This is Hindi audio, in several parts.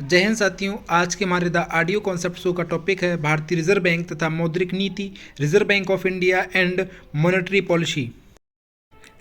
जय हिंद साथियों। आज के हमारे द ऑडियो कॉन्सेप्ट शो का टॉपिक है भारतीय रिजर्व बैंक तथा मौद्रिक नीति, reserve bank of India and monetary policy.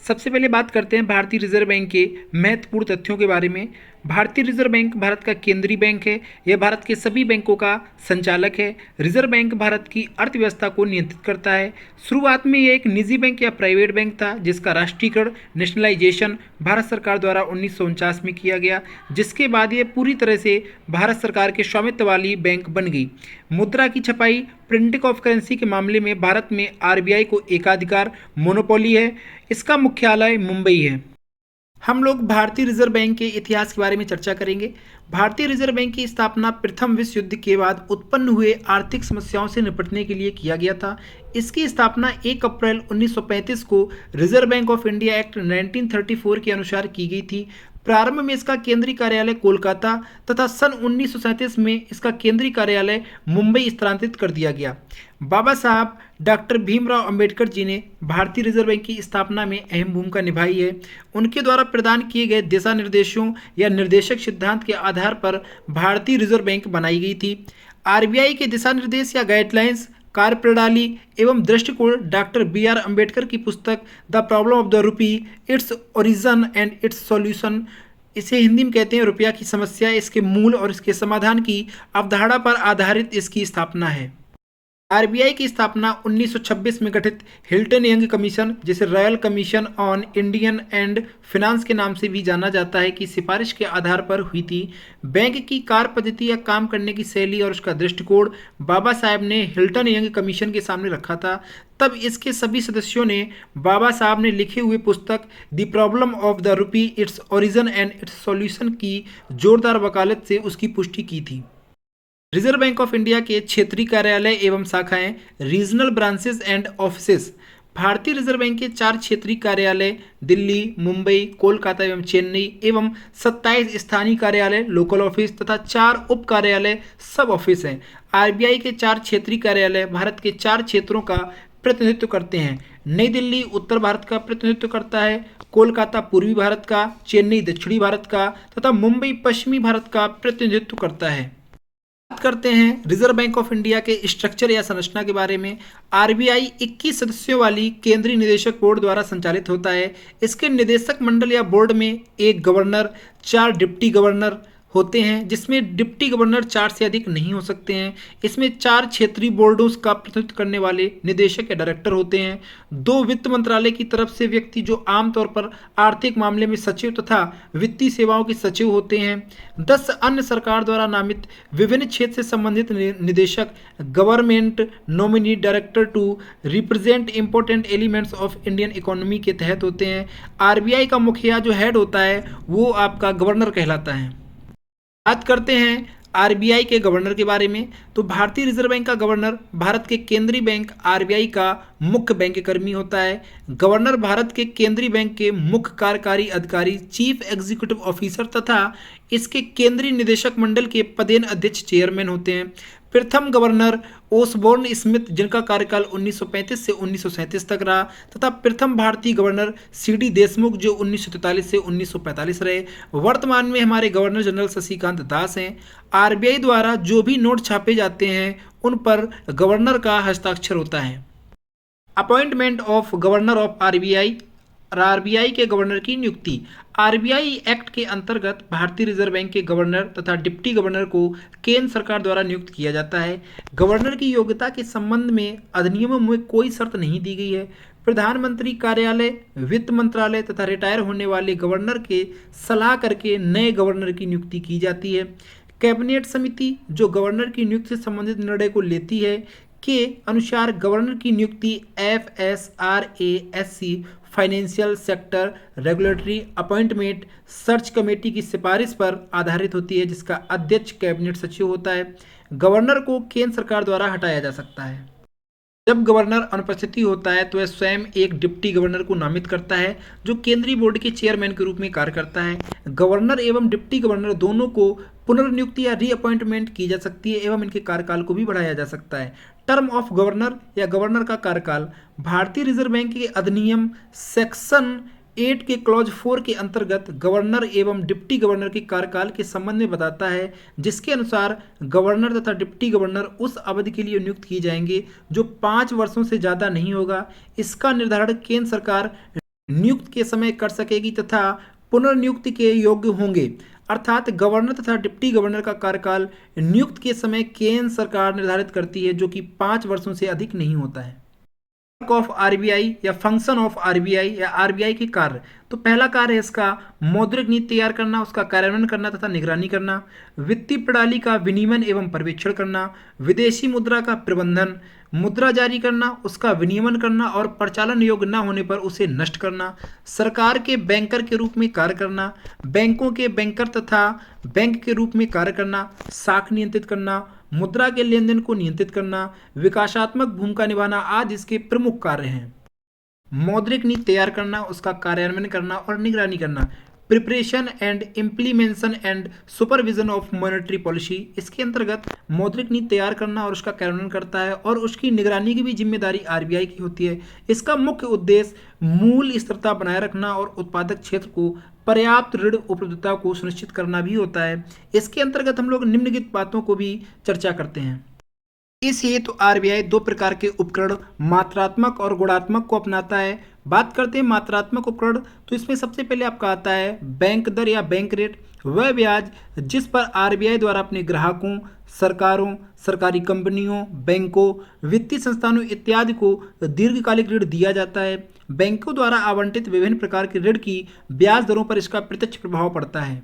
सबसे पहले बात करते हैं भारतीय रिजर्व बैंक के महत्वपूर्ण तथ्यों के बारे में। भारतीय रिजर्व बैंक भारत का केंद्रीय बैंक है। यह भारत के सभी बैंकों का संचालक है। रिजर्व बैंक भारत की अर्थव्यवस्था को नियंत्रित करता है। शुरुआत में यह एक निजी बैंक या प्राइवेट बैंक था, जिसका राष्ट्रीयकरण नेशनलाइजेशन भारत सरकार द्वारा 1949 में किया गया, जिसके बाद यह पूरी तरह से भारत सरकार के स्वामित्व वाली बैंक बन गई। मुद्रा की छपाई, प्रिंटिंग ऑफ करेंसी के मामले में भारत में आरबीआई को एकाधिकार मोनोपोली है। इसका मुख्यालय मुंबई है। हम लोग भारतीय रिजर्व बैंक के इतिहास के बारे में चर्चा करेंगे। भारतीय रिजर्व बैंक की स्थापना प्रथम विश्व युद्ध के बाद उत्पन्न हुए आर्थिक समस्याओं से निपटने के लिए किया गया था। इसकी स्थापना 1 अप्रैल 1935 को reserve bank of India act 1934 के अनुसार की गई थी। प्रारंभ में इसका केंद्रीय कार्यालय कोलकाता तथा सन 1937 में इसका केंद्रीय कार्यालय मुंबई स्थानांतरित कर दिया गया। बाबा साहब डॉक्टर भीमराव अंबेडकर जी ने भारतीय रिजर्व बैंक की स्थापना में अहम भूमिका निभाई है। उनके द्वारा प्रदान किए गए दिशा निर्देशों या निर्देशक सिद्धांत के आधार पर भारतीय रिजर्व बैंक बनाई गई थी। आरबीआई के दिशा निर्देश या गाइडलाइंस, कार्यप्रणाली एवं दृष्टिकोण डॉक्टर बी.आर. अंबेडकर की पुस्तक the problem of the rupee, its origin and it's solution, इसे हिंदी में कहते हैं रुपया की समस्या, इसके मूल और इसके समाधान की अवधारणा पर आधारित इसकी स्थापना है। आरबीआई की स्थापना 1926 में गठित हिल्टन यंग कमीशन, जिसे royal commission on Indian and finance के नाम से भी जाना जाता है, की सिफारिश के आधार पर हुई थी। बैंक की कार्य पद्धति या काम करने की शैली और उसका दृष्टिकोण बाबा साहब ने हिल्टन यंग कमीशन के सामने रखा था। तब इसके सभी सदस्यों ने बाबा साहब ने लिखे हुए पुस्तक the problem of the rupee, its origin and it's solution की जोरदार वकालत से उसकी पुष्टि की थी। रिजर्व बैंक ऑफ इंडिया के क्षेत्रीय कार्यालय एवं शाखाएं, रीजनल ब्रांचेस एंड ऑफिसेस। भारतीय रिजर्व बैंक के 4 क्षेत्रीय कार्यालय दिल्ली, मुंबई, कोलकाता एवं चेन्नई एवं 27 स्थानीय कार्यालय लोकल ऑफिस तथा 4 उप कार्यालय सब ऑफिस हैं। आरबीआई के 4 क्षेत्रीय कार्यालय भारत के 4 क्षेत्रों का प्रतिनिधित्व करते हैं। नई दिल्ली उत्तर भारत का प्रतिनिधित्व करता है, कोलकाता पूर्वी भारत का, चेन्नई दक्षिणी भारत का तथा मुंबई पश्चिमी भारत का प्रतिनिधित्व करता है। बात करते हैं रिजर्व बैंक ऑफ इंडिया के स्ट्रक्चर या संरचना के बारे में। आरबीआई 21 सदस्यों वाली केंद्रीय निदेशक बोर्ड द्वारा संचालित होता है। इसके निदेशक मंडल या बोर्ड में एक गवर्नर, 4 डिप्टी गवर्नर होते हैं, जिसमें डिप्टी गवर्नर 4 से अधिक नहीं हो सकते हैं। इसमें 4 क्षेत्रीय बोर्डों का प्रतिनिधित्व करने वाले निदेशक या डायरेक्टर होते हैं। 2 वित्त मंत्रालय की तरफ से व्यक्ति जो आमतौर पर आर्थिक मामले में सचिव तथा वित्तीय सेवाओं के सचिव होते हैं। 10 अन्य सरकार द्वारा नामित विभिन्न क्षेत्र से संबंधित निदेशक government nominee director to represent important elements of Indian economy के तहत होते हैं। आरबीआई का मुखिया जो हेड होता है वो आपका गवर्नर कहलाता है। बात करते हैं आरबीआई के गवर्नर के बारे में। तो भारतीय रिजर्व बैंक का गवर्नर भारत के केंद्रीय बैंक आरबीआई का मुख्य बैंक कर्मी होता है। गवर्नर भारत के केंद्रीय बैंक के मुख्य कार्यकारी अधिकारी, चीफ एग्जीक्यूटिव ऑफिसर तथा इसके केंद्रीय निदेशक मंडल के पदेन अध्यक्ष चेयरमैन होते हैं। प्रथम गवर्नर ओसबोर्न स्मिथ, जिनका कार्यकाल 1935 से 1937 तक रहा, तथा प्रथम भारतीय गवर्नर सीडी देशमुख, जो 1943 से 1945 रहे। वर्तमान में हमारे गवर्नर जनरल शशिकांत दास हैं। आरबीआई द्वारा जो भी नोट छापे जाते हैं उन पर गवर्नर का हस्ताक्षर होता है। Appointment of governor of RBI. RBI के गवर्नर की नियुक्ति। आरबीआई एक्ट के अंतर्गत भारतीय रिजर्व बैंक के गवर्नर तथा डिप्टी गवर्नर को केंद्र सरकार द्वारा नियुक्त किया जाता है। गवर्नर की योग्यता के संबंध में अधिनियमों में कोई शर्त नहीं दी गई है। प्रधानमंत्री कार्यालय, वित्त मंत्रालय तथा रिटायर होने वाले गवर्नर के सलाह करके नए गवर्नर की नियुक्ति की जाती है। कैबिनेट समिति, जो गवर्नर की नियुक्ति से संबंधित निर्णय को लेती है, के अनुसार गवर्नर की नियुक्ति FSRASC financial sector regulatory appointment search committee की सिफारिश पर आधारित होती है, जिसका अध्यक्ष कैबिनेट सचिव होता है। गवर्नर को केंद्र सरकार द्वारा हटाया जा सकता है। जब गवर्नर अनुपस्थिति होता है तो वह स्वयं एक डिप्टी गवर्नर को नामित करता है, जो केंद्रीय बोर्ड के चेयरमैन के रूप में कार्य करता है। गवर्नर एवं डिप्टी गवर्नर दोनों को पुनर्नियुक्ति या रीअपॉइंटमेंट की जा सकती है एवं इनके कार्यकाल को भी बढ़ाया जा सकता है। टर्म ऑफ गवर्नर या गवर्नर का कार्यकाल। भारतीय रिजर्व बैंक के अधिनियम सेक्शन 8 के क्लॉज 4 के अंतर्गत गवर्नर एवं डिप्टी गवर्नर के कार्यकाल के संबंध में बताता है, जिसके अनुसार गवर्नर तथा डिप्टी गवर्नर उस अवधि के लिए नियुक्त किए जाएंगे जो 5 वर्षों से ज़्यादा नहीं होगा। इसका निर्धारण केंद्र सरकार नियुक्त के समय कर सकेगी तथा पुनर्नियुक्ति के योग्य होंगे। अर्थात गवर्नर तथा डिप्टी गवर्नर का कार्यकाल नियुक्त के समय केंद्र सरकार निर्धारित करती है, जो कि 5 वर्षों से अधिक नहीं होता है। ऑफ आरबीआई या फंक्शन ऑफ आरबीआई या आरबीआई के कार्य, तो पहला कार्य है इसका मौद्रिक नीति तैयार करना, उसका कार्यान्वयन करना तथा निगरानी करना, वित्तीय प्रणाली का विनियमन एवं पर्यवेक्षण करना, विदेशी मुद्रा का प्रबंधन, मुद्रा जारी करना, उसका विनियमन करना और प्रचालन योग्य न होने पर उसे नष्ट करना, सरकार के बैंकर के रूप में कार्य करना, बैंकों के बैंकर तथा बैंक के रूप में कार्य करना, साख नियंत्रित करना, मुद्रा के लेन देन को नियंत्रित करना, विकासात्मक भूमिका निभाना आदि इसके प्रमुख कार्य हैं। मौद्रिक नीति तैयार करना, उसका कार्यान्वयन करना और निगरानी करना, preparation and implementation and supervision of monetary policy, इसके अंतर्गत मौद्रिक नीति तैयार करना और उसका कार्यान्वयन करता है और उसकी निगरानी की भी जिम्मेदारी आरबीआई की होती है। इसका मुख्य उद्देश्य मूल स्थिरता बनाए रखना और उत्पादक क्षेत्र को पर्याप्त ऋण उपलब्धता को सुनिश्चित करना भी होता है। इसके अंतर्गत हम लोग निम्नलिखित बातों को भी चर्चा करते हैं। इस हेतु आरबीआई 2 प्रकार के उपकरण मात्रात्मक और गुणात्मक को अपनाता है। बात करते हैं मात्रात्मक उपकरण, तो इसमें सबसे पहले आपका आता है बैंक दर या बैंक रेट, वह ब्याज जिस पर आरबीआई द्वारा अपने ग्राहकों, सरकारों, सरकारी कंपनियों, बैंकों, वित्तीय संस्थानों इत्यादि को दीर्घकालिक ऋण दिया जाता है। बैंकों द्वारा आवंटित विभिन्न प्रकार के ऋण की ब्याज दरों पर इसका प्रत्यक्ष प्रभाव पड़ता है।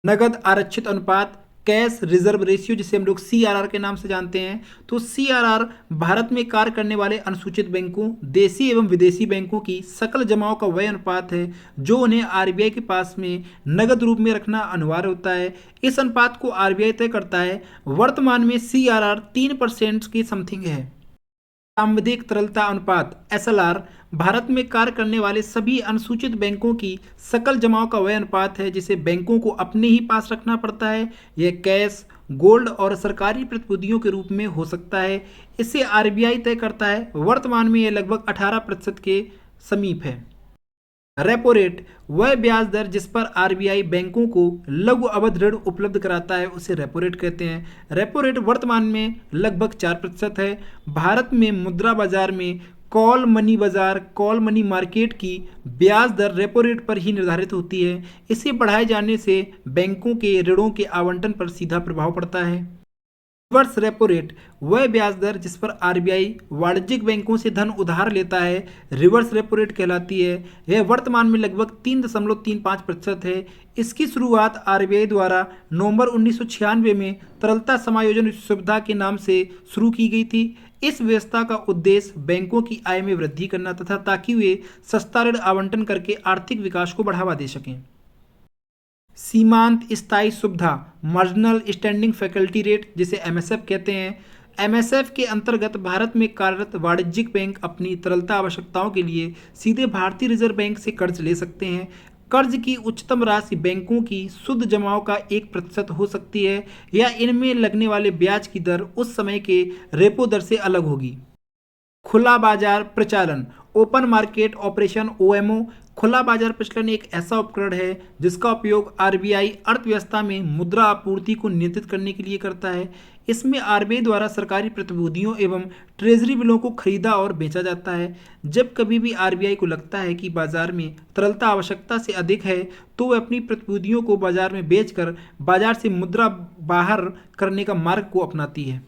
नगद आरक्षित अनुपात, कैश रिजर्व रेशियो जिसे हम लोग CRR के नाम से जानते हैं, तो CRR भारत में कार्य करने वाले अनुसूचित बैंकों, देशी एवं विदेशी बैंकों की सकल जमाओं का वह अनुपात है जो उन्हें आरबीआई के पास में नगद रूप में रखना अनिवार्य होता है। इस अनुपात को आरबीआई तय करता है। वर्तमान में CRR 3% के समथिंग है। सांविधिक तरलता अनुपात SLR भारत में कार्य करने वाले सभी अनुसूचित बैंकों की सकल जमाओं का वह अनुपात है जिसे बैंकों को अपने ही पास रखना पड़ता है। यह कैश, गोल्ड और सरकारी प्रतिभूतियों के रूप में हो सकता है। इसे आरबीआई तय करता है। वर्तमान में यह लगभग 18% के समीप है। रेपो रेट वह ब्याज दर जिस पर आरबीआई बैंकों को लघु अवधि ऋण उपलब्ध कराता है, उसे रेपो रेट कहते हैं। रेपो रेट वर्तमान में लगभग 4% है। भारत में मुद्रा बाजार में कॉल मनी बाजार, कॉल मनी मार्केट की ब्याज दर रेपो रेट पर ही निर्धारित होती है। इसे बढ़ाए जाने से बैंकों के ऋणों के आवंटन पर सीधा प्रभाव पड़ता है। रिवर्स रेपो रेट वह ब्याज दर जिस पर आरबीआई वाणिज्यिक बैंकों से धन उधार लेता है, रिवर्स रेपो रेट कहलाती है। यह वर्तमान में लगभग 3.35% है। इसकी शुरुआत आरबीआई द्वारा नवंबर 1996 में तरलता समायोजन सुविधा के नाम से शुरू की गई थी। इस व्यवस्था का उद्देश्य बैंकों की आय में वृद्धि करना तथा ताकि वे सस्ता ऋण आवंटन करके आर्थिक विकास को बढ़ावा दे सकें। सीमांत स्थायी सुविधा मार्जिनल स्टैंडिंग फैकल्टी रेट जिसे MSF कहते हैं। MSF के अंतर्गत भारत में कार्यरत वाणिज्यिक बैंक अपनी तरलता आवश्यकताओं के लिए सीधे भारतीय रिजर्व बैंक से कर्ज ले सकते हैं। कर्ज की उच्चतम राशि बैंकों की शुद्ध जमाओं का 1% हो सकती है या इनमें लगने वाले ब्याज की दर उस समय के रेपो दर से अलग होगी। खुला बाजार प्रचालन ओपन मार्केट ऑपरेशन OMO खुला बाजार प्रचलन एक ऐसा उपकरण है जिसका उपयोग आरबीआई अर्थव्यवस्था में मुद्रा आपूर्ति को नियंत्रित करने के लिए करता है। इसमें आरबीआई द्वारा सरकारी प्रतिभूतियों एवं ट्रेजरी बिलों को खरीदा और बेचा जाता है। जब कभी भी आरबीआई को लगता है कि बाजार में तरलता आवश्यकता से अधिक है तो वह अपनी प्रतिभूतियों को बाजार में बेचकर बाजार से मुद्रा बाहर करने का मार्ग को अपनाती है।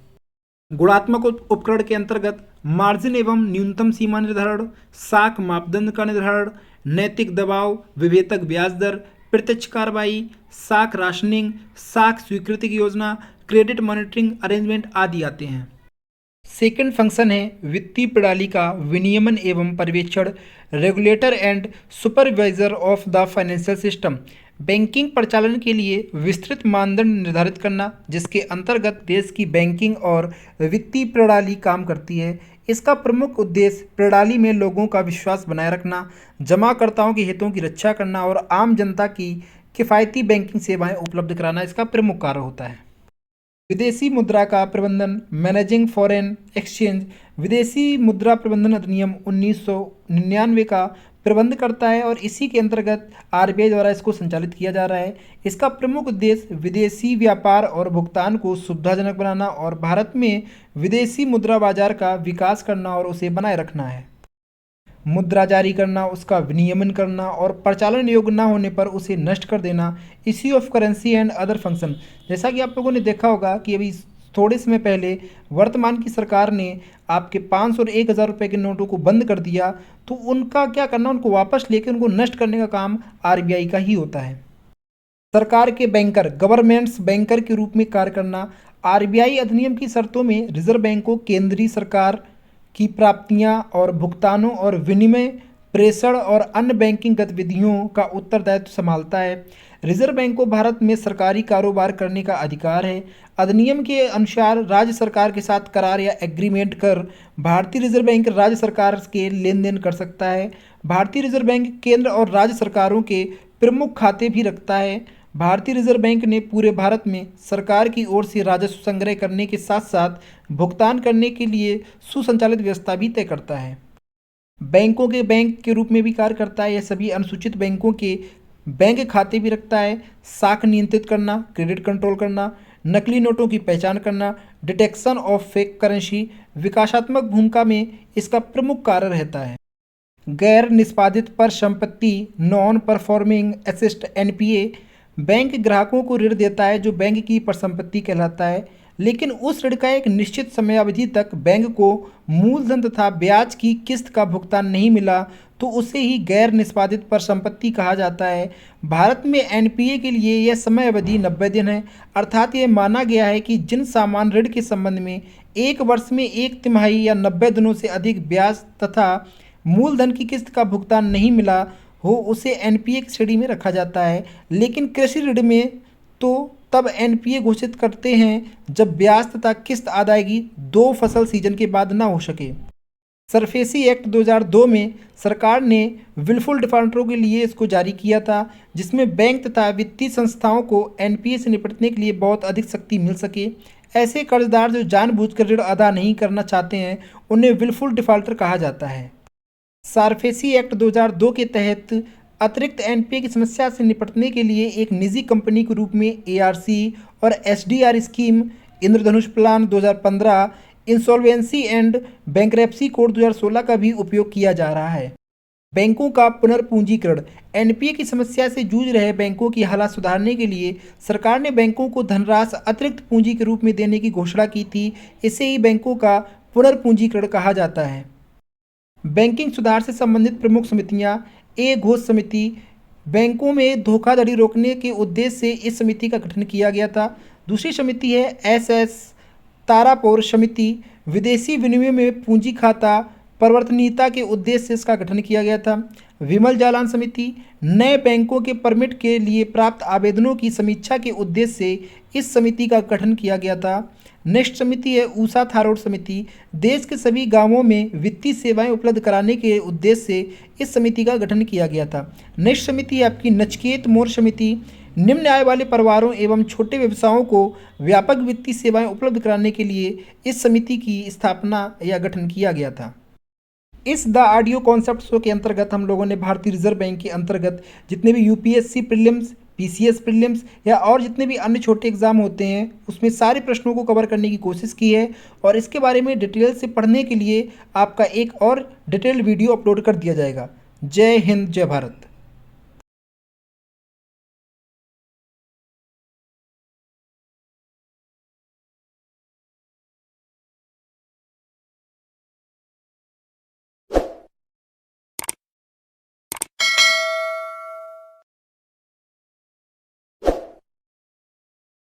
गुणात्मक उपकरण के अंतर्गत मार्जिन एवं न्यूनतम सीमा निर्धारण, साख मापदंड का निर्धारण, नैतिक दबाव, विभेदक ब्याज दर, प्रत्यक्ष कार्रवाई, साख राशनिंग, साख स्वीकृति की योजना, क्रेडिट मॉनिटरिंग अरेंजमेंट आदि आते हैं। सेकंड फंक्शन है वित्तीय प्रणाली का विनियमन एवं पर्यवेक्षण, regulator and supervisor of the financial system. Banking प्रचालन के लिए विस्तृत मानदंड निर्धारित करना जिसके अंतर्गत देश की बैंकिंग और वित्तीय प्रणाली काम करती है। इसका प्रमुख उद्देश्य प्रणाली में लोगों का विश्वास बनाए रखना, जमाकर्ताओं के हितों की रक्षा करना और आम जनता की किफ़ायती बैंकिंग सेवाएं उपलब्ध कराना इसका प्रमुख कार्य होता है। विदेशी मुद्रा का प्रबंधन मैनेजिंग फॉरेन एक्सचेंज विदेशी मुद्रा प्रबंधन अधिनियम 1999 का प्रबंध करता है और इसी के अंतर्गत आरबीआई द्वारा इसको संचालित किया जा रहा है। इसका प्रमुख उद्देश्य विदेशी व्यापार और भुगतान को सुविधाजनक बनाना और भारत में विदेशी मुद्रा बाजार का विकास करना और उसे बनाए रखना है। मुद्रा जारी करना, उसका विनियमन करना और प्रचालन योग्य न होने पर उसे नष्ट कर देना, issue of currency and other function. जैसा कि आप लोगों ने देखा होगा कि अभी थोड़े समय पहले वर्तमान की सरकार ने आपके 500 और 1000 रुपये के नोटों को बंद कर दिया, तो उनका क्या करना, उनको वापस लेकर उनको नष्ट करने का काम आरबीआई का ही होता है। सरकार के बैंकर, गवर्नमेंट्स बैंकर के रूप में कार्य करना। आरबीआई अधिनियम की शर्तों में रिजर्व बैंक को केंद्रीय सरकार की प्राप्तियां और भुगतानों और विनिमय, प्रेषण और अन्य बैंकिंग गतिविधियों का उत्तरदायित्व संभालता है। रिजर्व बैंक को भारत में सरकारी कारोबार करने का अधिकार है। अधिनियम के अनुसार राज्य सरकार के साथ करार या एग्रीमेंट कर भारतीय रिजर्व बैंक राज्य सरकार के लेन देन कर सकता है। भारतीय रिजर्व बैंक केंद्र और राज्य सरकारों के प्रमुख खाते भी रखता है। भारतीय रिजर्व बैंक ने पूरे भारत में सरकार की ओर से राजस्व संग्रह करने के साथ साथ भुगतान करने के लिए सुसंचालित व्यवस्था भी तय करता है। बैंकों के बैंक के रूप में भी कार्य करता है। यह सभी अनुसूचित बैंकों के बैंक खाते भी रखता है। साख नियंत्रित करना, क्रेडिट कंट्रोल करना, नकली नोटों की पहचान करना, डिटेक्शन ऑफ फेक करेंसी, विकासात्मक भूमिका में इसका प्रमुख कार्य रहता है। गैर निष्पादित पर संपत्ति, non performing asset NPA, bank ग्राहकों को ऋण देता है जो बैंक की परिसंपत्ति कहलाता है, लेकिन उस ऋण का एक निश्चित समयावधि तक बैंक को मूलधन तथा ब्याज की किस्त का भुगतान नहीं मिला तो उसे ही गैर निष्पादित परिसंपत्ति कहा जाता है। भारत में एनपीए के लिए यह समय अवधि 90 दिन है, अर्थात यह माना गया है कि जिन सामान ऋण के संबंध में एक वर्ष में एक तिमाही या 90 दिनों से अधिक ब्याज तथा मूलधन की किस्त का भुगतान नहीं मिला हो उसे एनपीए की श्रेणी में रखा जाता है। लेकिन कृषि ऋण में तो तब एनपीए घोषित करते हैं जब ब्याज तथा किस्त अदायगी 2 फसल सीजन के बाद न हो सके। सरफेसी एक्ट 2002 में सरकार ने विलफुल डिफॉल्टरों के लिए इसको जारी किया था, जिसमें बैंक तथा वित्तीय संस्थाओं को एनपीए से निपटने के लिए बहुत अधिक शक्ति मिल सके। ऐसे कर्जदार जो जानबूझकर ऋण अदा नहीं करना चाहते हैं उन्हें विलफुल डिफॉल्टर कहा जाता है। सरफेसी एक्ट 2002 के तहत अतिरिक्त एनपीए की समस्या से निपटने के लिए एक निजी कंपनी के रूप में एआरसी और SDR scheme, Indradhanush plan 2015, insolvency and bankruptcy code 2016 का भी उपयोग किया जा रहा है। बैंकों का पुनर्पूंजीकरण। एनपीए की समस्या से जूझ रहे बैंकों की हालत सुधारने के लिए सरकार ने बैंकों को धनराशि अतिरिक्त पूंजी के रूप में देने की घोषणा की थी। इसे ही बैंकों का पुनर्पूंजीकरण कहा जाता है। बैंकिंग सुधार से संबंधित प्रमुख समितियां। घोष समिति, बैंकों में धोखाधड़ी रोकने के उद्देश्य से इस समिति का गठन किया गया था। दूसरी समिति है एसएस तारापुर समिति, विदेशी विनिमय में पूंजी खाता परिवर्तनीयता के उद्देश्य से इसका गठन किया गया था। विमल जालान समिति, नए बैंकों के परमिट के लिए प्राप्त आवेदनों की समीक्षा के उद्देश्य से इस समिति का गठन किया गया था। नेक्स्ट समिति है ऊषा थारोड समिति, देश के सभी गांवों में वित्तीय सेवाएं उपलब्ध कराने के उद्देश्य से इस समिति का गठन किया गया था। नेक्स्ट समिति है आपकी नचिकेत मोर समिति, निम्न आय वाले परिवारों एवं छोटे व्यवसायों को व्यापक वित्तीय सेवाएं उपलब्ध कराने के लिए इस समिति की स्थापना या गठन किया गया था। इस द ऑडियो कॉन्सेप्ट शो के अंतर्गत हम लोगों ने भारतीय रिजर्व बैंक के अंतर्गत जितने भी यूपीएससी प्रीलिम्स, पीसीएस प्रीलिम्स या और जितने भी अन्य छोटे एग्जाम होते हैं उसमें सारे प्रश्नों को कवर करने की कोशिश की है और इसके बारे में डिटेल से पढ़ने के लिए आपका एक और डिटेल्ड वीडियो अपलोड कर दिया जाएगा। जय हिंद, जय भारत।